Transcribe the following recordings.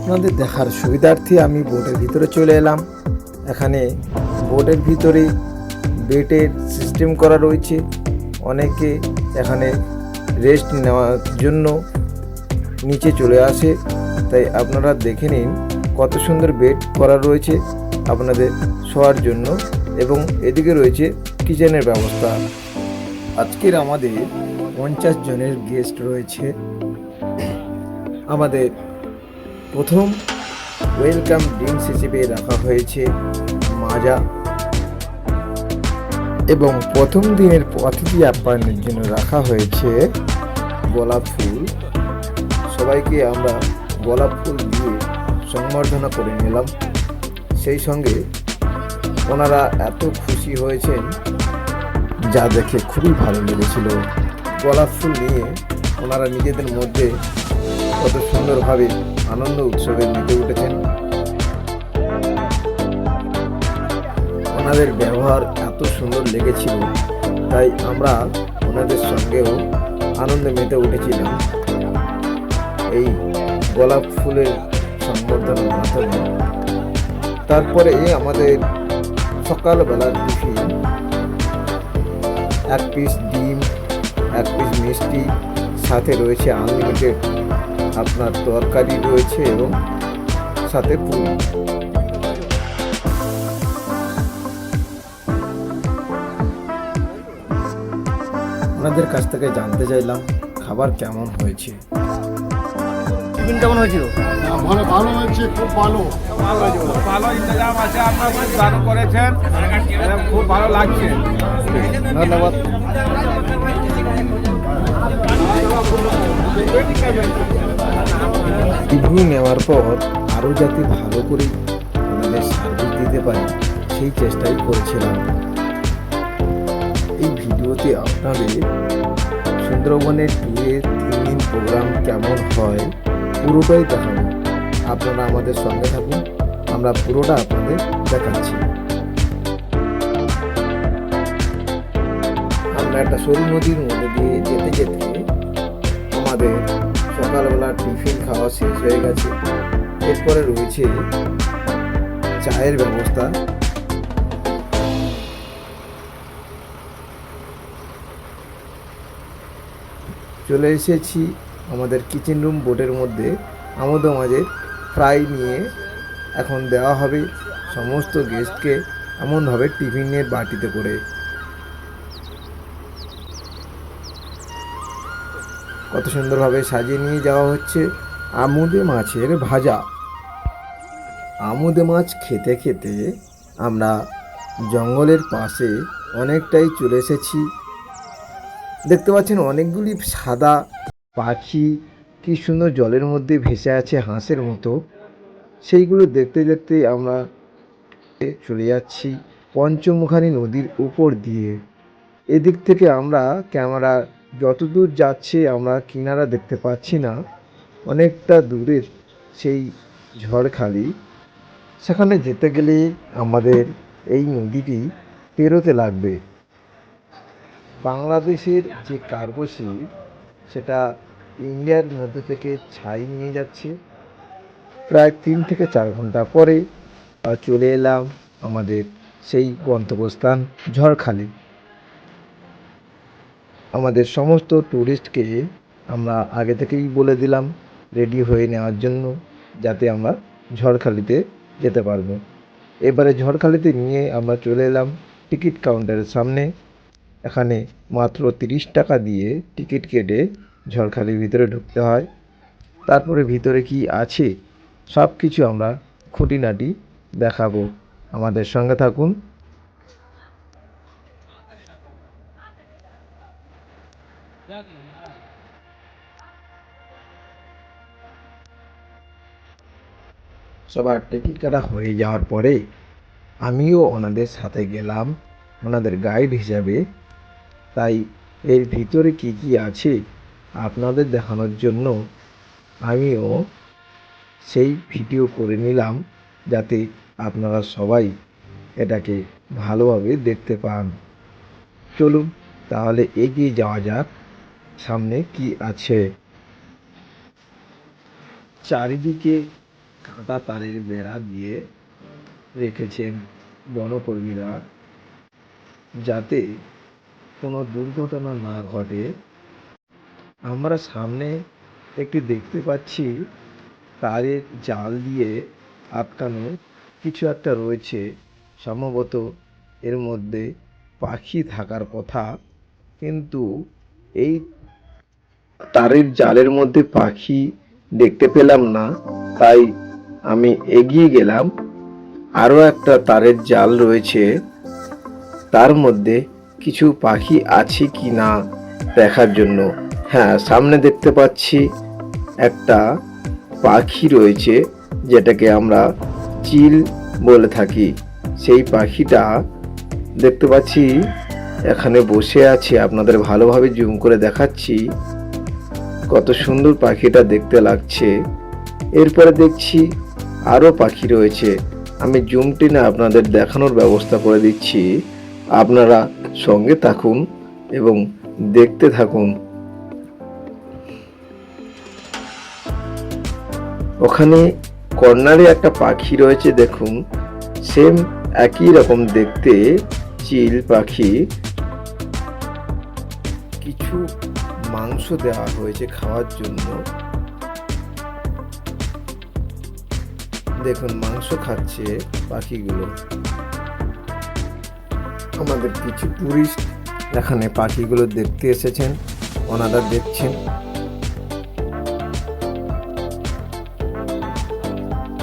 আপনাদের দেখার সুবিধার্থে আমি বোটের ভিতরে চলে এলাম। এখানে বোটের ভিতরে বেডের সিস্টেম করা রয়েছে। অনেকে এখানে রেস্ট নেওয়ার জন্য নিচে চলে আসে, তাই আপনারা দেখে নিন কত সুন্দর বেড করা রয়েছে আপনাদের শোয়ার জন্য, এবং এদিকে রয়েছে কিচেনের ব্যবস্থা। আজকের আমাদের 50 জনের গেস্ট রয়েছে। আমাদের প্রথম ওয়েলকাম ড্রিঙ্কস হিসেবে রাখা হয়েছে মাজা, এবং প্রথম দিনের অতিথি আপ্যায়নের জন্য রাখা হয়েছে গোলাপ ফুল। সবাইকে আমরা গোলাপ ফুল দিয়ে সংবর্ধনা করে নিলাম। সেই সঙ্গে ওনারা এত খুশি হয়েছেন যা দেখে খুবই ভালো লেগেছিল। গোলাপ ফুল নিয়ে ওনারা নিজেদের মধ্যে কত সুন্দরভাবে আনন্দ উৎসবে মেতে উঠেছেন। ওনাদের ব্যবহার এত সুন্দর লেগেছিল, তাই আমরা ওনাদের সঙ্গেও আনন্দে মেতে উঠেছিলাম এই গোলাপ ফুলের সংবর্ধনার মাধ্যমে। তারপরে আমাদের সকালবেলার টিফিন, 1 পিস ডিম, 1 পিস মিষ্টি, সাথে রয়েছে আনলিমিটেড আপনার তরকারি রয়েছে এবং সাথে পুরি। আপনাদের কাছ থেকে জানতে চাইলাম খাবার কেমন হয়েছে। টিফিন কেমন হয়েছিল? ভালো ভালো হয়েছে, খুব ভালো ভালো ইন্তজাম আছে, আপনারা খুব দারুণ করেছেন, খুব ভালো লাগছে। ধন্যবাদ। টিফিন নেওয়ার পর আরও যাতে ভালো করে ওনাদের সার্ভিস দিতে পারি সেই চেষ্টাই করেছিলাম। এই ভিডিওতে আপনাদের সুন্দরবনের ট্যুরের 3 দিন প্রোগ্রাম কেমন হয় পুরোটাই দেখাবো। আপনারা আমাদের সঙ্গে থাকুন, আমরা পুরোটা আপনাদের দেখাচ্ছি। আমরা একটা সরু নদীর মধ্যে দিয়ে যেতে যেতে আমাদের সকালবেলা টিফিন খাওয়া শেষ হয়ে গেছে। এরপরে রয়েছে চায়ের ব্যবস্থা। চলে এসেছি আমাদের কিচেন রুম বোটের মধ্যে। আমোদ মাঝের ফ্রাই নিয়ে এখন দেওয়া হবে সমস্ত গেস্টকে এমনভাবে টিফিনের বাটিতে করে। কত সুন্দরভাবে সাজিয়ে নিয়ে যাওয়া হচ্ছে আমুদে মাছের ভাজা। আমুদে মাছ খেতে খেতে আমরা জঙ্গলের পাশে অনেকটাই চলে এসেছি। দেখতে পাচ্ছেন অনেকগুলি সাদা পাখি কি সুন্দর জলের মধ্যে ভেসে আছে হাঁসের মতো। সেইগুলো দেখতে দেখতে আমরা চলে যাচ্ছি পঞ্চমুখানী নদীর উপর দিয়ে। এদিক থেকে আমরা ক্যামেরা যতদূর যাচ্ছে আমরা কিনারা দেখতে পাচ্ছি না, অনেকটা দূরের সেই ঝড়খালি। সেখানে যেতে গেলে আমাদের এই নদীটি পেরোতে লাগবে। বাংলাদেশের যে কার্গো শিপ সেটা ইন্ডিয়ার মধ্যে থেকে ছাই নিয়ে যাচ্ছে। প্রায় 3 থেকে 4 ঘন্টা পরে চলে এলাম আমাদের সেই গন্তব্যস্থান ঝড়খালি। আমাদের সমস্ত ট্যুরিস্টকে আমরা আগে থেকেই বলে দিলাম রেডি হয়ে নেওয়ার জন্য, যাতে আমরা ঝড়খালিতে যেতে পারবো। এবারে ঝড়খালিতে নিয়ে আমরা চলে এলাম টিকিট কাউন্টারের সামনে। এখানে মাত্র 30 টাকা দিয়ে টিকিট কেটে ঝড়খালির ভিতরে ঢুকতে হয়। তারপরে ভিতরে কি আছে সব কিছু আমরা খুঁটিনাটি দেখাবো। আমাদের সঙ্গে থাকুন। সবার টিকিট কাটা হয়ে যাওয়ার পরে আমিও ওনাদের সাথে গেলাম ওনাদের গাইড হিসাবে। তাই এর ভিতরে কি কি আছে আপনাদের দেখানোর জন্য আমিও সেই ভিডিও করে নিলাম, যাতে আপনারা সবাই এটাকে ভালোভাবে দেখতে পান। চলুন তাহলে এগিয়ে যাওয়া যাক সামনে কি আছে। চারিদিকে কাঁটা তারের বেড়া দিয়ে রেখেছেন বনকর্মীরা, যাতে কোনো দুর্ঘটনা না ঘটে। আমরা সামনে একটি দেখতে পাচ্ছি তারের জাল দিয়ে আটকানো কিছু একটা রয়েছে। সম্ভবত এর মধ্যে পাখি থাকার কথা, কিন্তু এই তারের জালের মধ্যে পাখি দেখতে পেলাম না। তাই আমি এগিয়ে গেলাম। আরও একটা তারের জাল রয়েছে, তার মধ্যে কিছু পাখি আছে কি না দেখার জন্য। হ্যাঁ, সামনে দেখতে পাচ্ছি একটা পাখি রয়েছে, যেটাকে আমরা চিল বলে থাকি। সেই পাখিটা দেখতে পাচ্ছি এখানে বসে আছে। আপনাদের ভালোভাবে জুম করে দেখাচ্ছি কত সুন্দর পাখিটা দেখতে লাগছে। এরপরে দেখছি আরও পাখি রয়েছে। আমি জুম টেনে আপনাদের দেখানোর ব্যবস্থা করে দিচ্ছি। আপনারা সঙ্গে থাকুন এবং দেখতে থাকুন। ওখানে কর্নারে একটা পাখি রয়েছে, দেখুন, সেম একই রকম দেখতে চিল পাখি। কিছু মাংস দেওয়া হয়েছে খাওয়ার জন্য। দেখুন, মাংস খাচ্ছে পাখিগুলো। আমাদের কিছু টুরিস্ট এখানে পাখিগুলো দেখতে এসেছেন, ওনারা দেখছেন।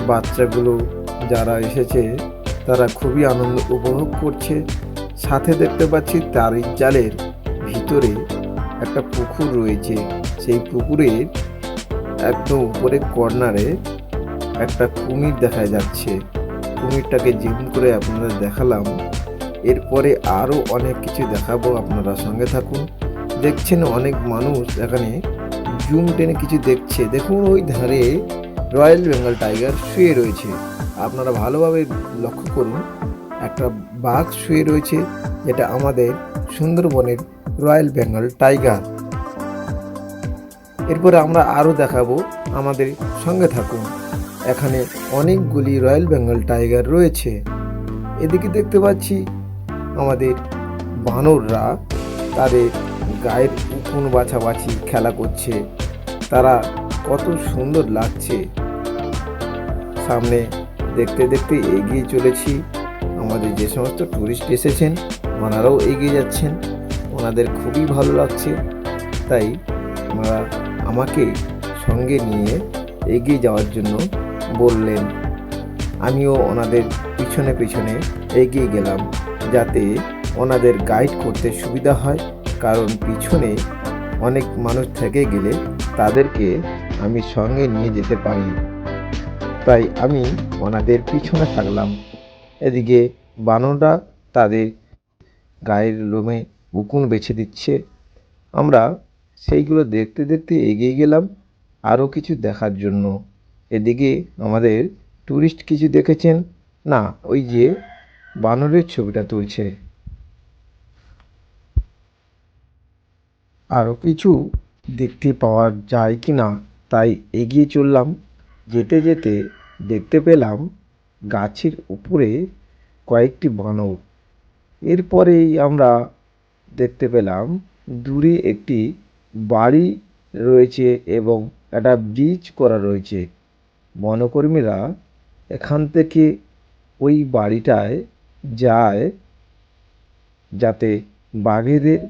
বাচ্চাগুলো যারা এসেছে তারা খুবই আনন্দ উপভোগ করছে। সাথে দেখতে পাচ্ছি তারের জালের ভিতরে একটা পুকুর রয়েছে। সেই পুকুরের একদম উপরে কর্নারে একটা কুমির দেখা যাচ্ছে। কুমিরটাকে জিম করে আপনাদের দেখালাম। এরপরে আরও অনেক কিছু দেখাবো, আপনারা সঙ্গে থাকুন। দেখছেন অনেক মানুষ এখানে জুম টেনে কিছু দেখছে। দেখুন, ওই ধারে রয়্যাল বেঙ্গল টাইগার শুয়ে রয়েছে। আপনারা ভালোভাবে লক্ষ্য করুন, একটা বাঘ শুয়ে রয়েছে, যেটা আমাদের সুন্দরবনের রয়্যাল বেঙ্গল টাইগার। এরপরে আমরা আরও দেখাবো, আমাদের সঙ্গে থাকুন। এখানে অনেকগুলি রয়্যাল বেঙ্গল টাইগার রয়েছে। এদিকে দেখতে পাচ্ছি আমাদের বানররা তাদের গায়ের উকুন বাছাবাছি খেলা করছে। তারা কত সুন্দর লাগছে। সামনে দেখতে দেখতে এগিয়ে চলেছি। আমাদের যে সমস্ত টুরিস্ট এসেছেন ওনারাও এগিয়ে যাচ্ছেন, ওনাদের খুবই ভালো লাগছে। তাই ওনারা আমাকে সঙ্গে নিয়ে এগিয়ে যাওয়ার জন্য বললেন। আমিও ওনাদের পিছনে পিছনে এগিয়ে গেলাম, যাতে ওনাদের গাইড করতে সুবিধা হয়। কারণ পিছনে অনেক মানুষ থেকে গেলে তাদেরকে আমি সঙ্গে নিয়ে যেতে পারি। তাই আমি ওনাদের পিছনে থাকলাম। এদিকে বানররা তাদের গায়ের লোমে উকুন বেছে দিচ্ছে। আমরা সেইগুলো দেখতে দেখতে এগিয়ে গেলাম আরও কিছু দেখার জন্য। এদিকে আমাদের টুরিস্ট কিছু দেখেছেন না, ওই যে বানরের ছবিটা তুলছে। আরও কিছু দেখতে পাওয়া যায় কি না তাই এগিয়ে চললাম। যেতে যেতে দেখতে পেলাম গাছের উপরে কয়েকটি বানর। এরপরেই আমরা দেখতে পেলাম দূরে একটি বাড়ি রয়েছে এবং একটা ব্রিজ করা রয়েছে। বনকর্মীরা এখান থেকে ওই বাড়িটায় যায়, যাতে বাঘেদের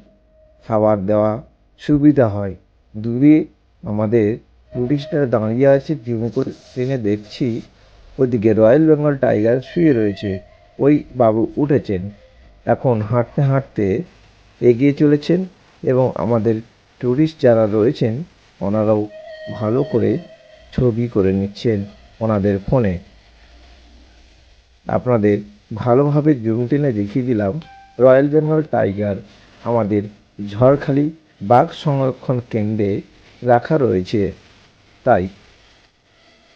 খাবার দেওয়া সুবিধা হয়। দূরে আমাদের টুরিস্টরা দাঁড়িয়ে আছে, জুম করে ট্রেনে দেখছি ওইদিকে রয়্যাল বেঙ্গল টাইগার শুয়ে রয়েছে। ওই বাবু উঠেছেন, এখন হাঁটতে হাঁটতে এগিয়ে চলেছেন এবং আমাদের টুরিস্ট যারা রয়েছেন ওনারাও ভালো করে ছবি করে নিচ্ছেন ওনাদের ফোনে। আপনাদের ভালোভাবে জুম টেনে দেখিয়ে দিলাম রয়্যাল বেঙ্গল টাইগার আমাদের ঝড়খালি বাঘ সংরক্ষণ কেন্দ্রে রাখা রয়েছে। তাই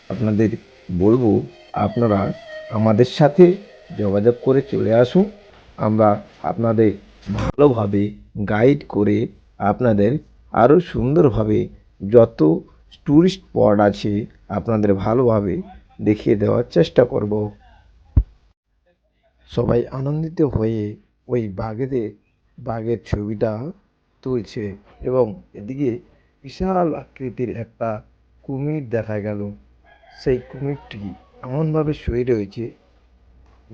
আপনাদের বলবো, আপনারা আমাদের সাথে যোগাযোগ করে চলে আসুন। আমরা আপনাদের ভালোভাবে গাইড করে আপনাদের আরও সুন্দরভাবে যত টুরিস্ট স্পট আছে আপনাদের ভালোভাবে দেখিয়ে দেওয়ার চেষ্টা করব। সবাই আনন্দিত হয়ে ওই বাঘের ছবিটা তুলছে এবং এদিকে বিশাল আকৃতির একটা কুমির দেখা গেল। সেই কুমিরটি এমনভাবে শুয়ে রয়েছে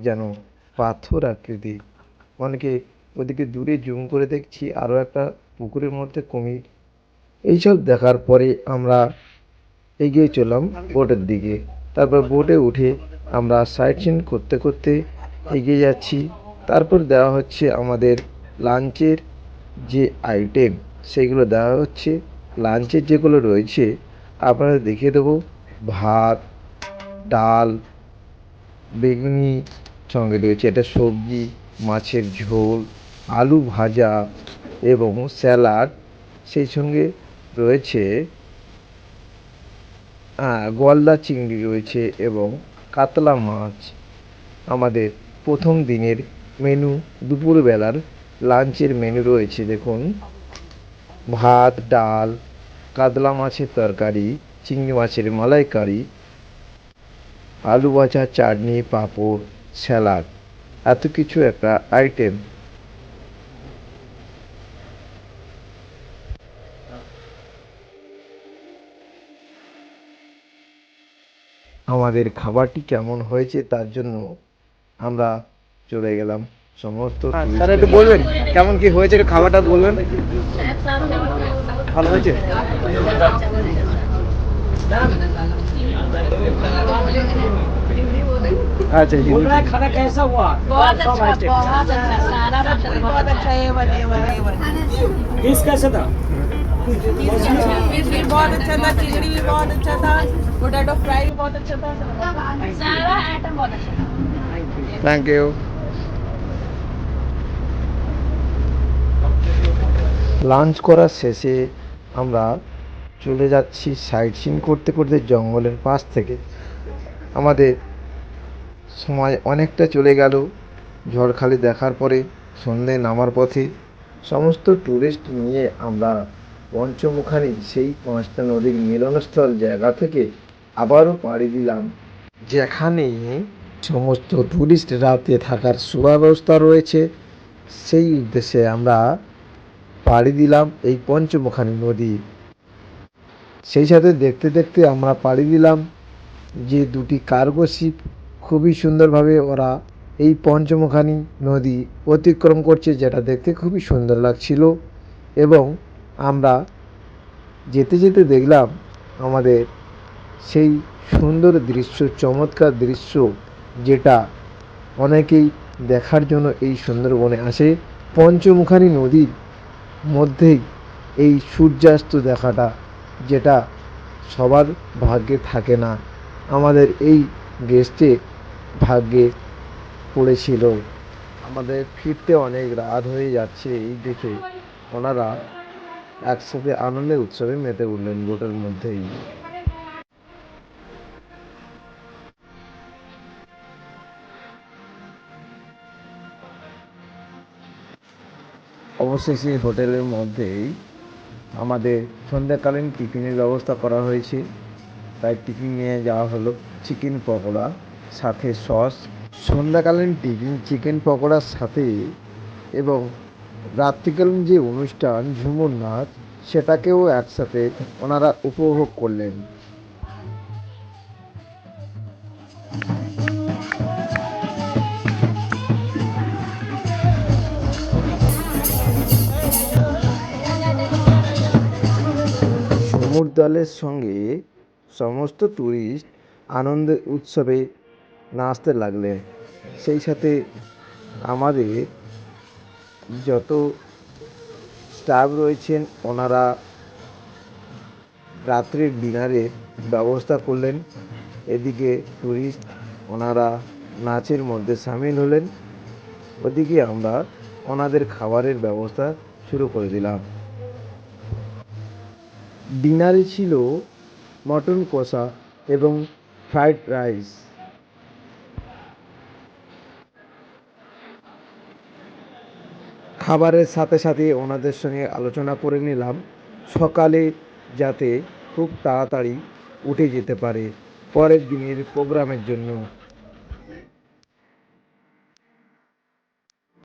যেন পাথর আকৃতি। অনেকে ওদিকে দূরে জুম করে দেখছি আরও একটা পুকুরের মধ্যে কুমির। এইসব দেখার পরে আমরা এগিয়ে চললাম বোটের দিকে। তারপর বোটে উঠে আমরা সাইট সিন করতে করতে এগিয়ে যাচ্ছি। তারপর দেওয়া হচ্ছে আমাদের লাঞ্চের যে আইটেম সেগুলো দেওয়া হচ্ছে। লাঞ্চের যেগুলো রয়েছে আপনাদের দেখিয়ে দেবো। ভাত, ডাল, বেগুনি, সঙ্গে রয়েছে একটা সবজি, মাছের ঝোল, আলু ভাজা এবং স্যালাড। সেই সঙ্গে রয়েছে গলদা চিংড়ি রয়েছে এবং কাতলা মাছ। আমাদের প্রথম দিনের মেনু, দুপুরবেলার লাঞ্চের মেনু রয়েছে দেখুন। ভাত, ডাল, কাতলা মাছের তরকারি, চিংড়ি মাছের মালাইকারি, আলু ভাজা, চাটনি, পাঁপড়, স্যালাড, এত কিছু একটা আইটেম। আমাদের খাবারটি কেমন হয়েছে তার জন্য আমরা চলে গেলাম সমস্ত স্যার একটু বলবেন কেমন কি হয়েছে, একটু খাবারটা বলবেন। ভালো হয়েছে? अच्छा जी। खाना कैसा हुआ? बहुत अच्छा, सारा बहुत अच्छा है। फिश कैसा था? फिश भी बहुत अच्छा था, चिंगड़ी भी बहुत अच्छा था, पोटैटो फ्राई भी बहुत अच्छा था, सारा आइटम बहुत अच्छा था। Thank you. লাঞ্চ করার শেষে আমরা চলে যাচ্ছি সাইট সিন করতে করতে জঙ্গলের পাশ থেকে। আমাদের সময় অনেকটা চলে গেল। ঝড়খালি দেখার পরে সন্ধে নামার পথে সমস্ত ট্যুরিস্ট নিয়ে আমরা পঞ্চমুখানি সেই 5টা নদীর মিলনস্থল জায়গা থেকে আবারও পাড়ি দিলাম, যেখানে সমস্ত ট্যুরিস্ট রাতে থাকার সুব্যবস্থা রয়েছে। সেই উদ্দেশ্যে আমরা পাড়ি দিলাম এই পঞ্চমুখানি নদী। সেই সাথে দেখতে দেখতে আমরা পাড়ি দিলাম যে দুটি কার্গো শিপ। খুবই সুন্দরভাবে ওরা এই পঞ্চমুখানি নদী অতিক্রম করছে, যেটা দেখতে খুবই সুন্দর লাগছিল। এবং আমরা যেতে যেতে দেখলাম আমাদের সেই সুন্দর দৃশ্য, চমৎকার দৃশ্য, যেটা অনেকেই দেখার জন্য এই সুন্দরবনে আসে। পঞ্চমুখানি নদীর মধ্যেই এই সূর্যাস্ত দেখাটা, যেটা সবার ভাগ্যে থাকে না, আমাদের এই গেস্টের ভাগ্যে পড়েছিল। আমাদের ফিরতে অনেক রাত হয়ে যাচ্ছে এই দেখে ওনারা একসাথে আনন্দে উৎসবে মেতে উঠলেন বোটের মধ্যেই। অবশেষে হোটেলের মধ্যেই আমাদের সন্ধ্যাকালীন টিফিনের ব্যবস্থা করা হয়েছে। তাই টিফিন নিয়ে যাওয়া হলো চিকেন পকোড়া সাথে সস। সন্ধ্যাকালীন টিফিন চিকেন পকোড়ার সাথে এবং রাত্রিকালীন যে অনুষ্ঠান ঝুমুর নাচ, সেটাকেও একসাথে ওনারা উপভোগ করলেন। ঝুমুর দলের সঙ্গে সমস্ত ট্যুরিস্ট আনন্দের উৎসবে নাচতে লাগলেন। সেই সাথে আমাদের যত স্টাফ রয়েছেন ওনারা রাত্রির ডিনারের ব্যবস্থা করলেন। এদিকে ট্যুরিস্ট ওনারা নাচের মধ্যে সামিল হলেন, ওদিকে আমরা ওনাদের খাবারের ব্যবস্থা শুরু করে দিলাম। ডিনারে ছিল মটন কষা এবং ফ্রাইড রাইস। খাবারের সাথে সাথে ওনাদের সঙ্গে আলোচনা করে নিলাম সকালে যাতে খুব তাড়াতাড়ি উঠে যেতে পারে। পরের দিনের প্রোগ্রামের জন্য।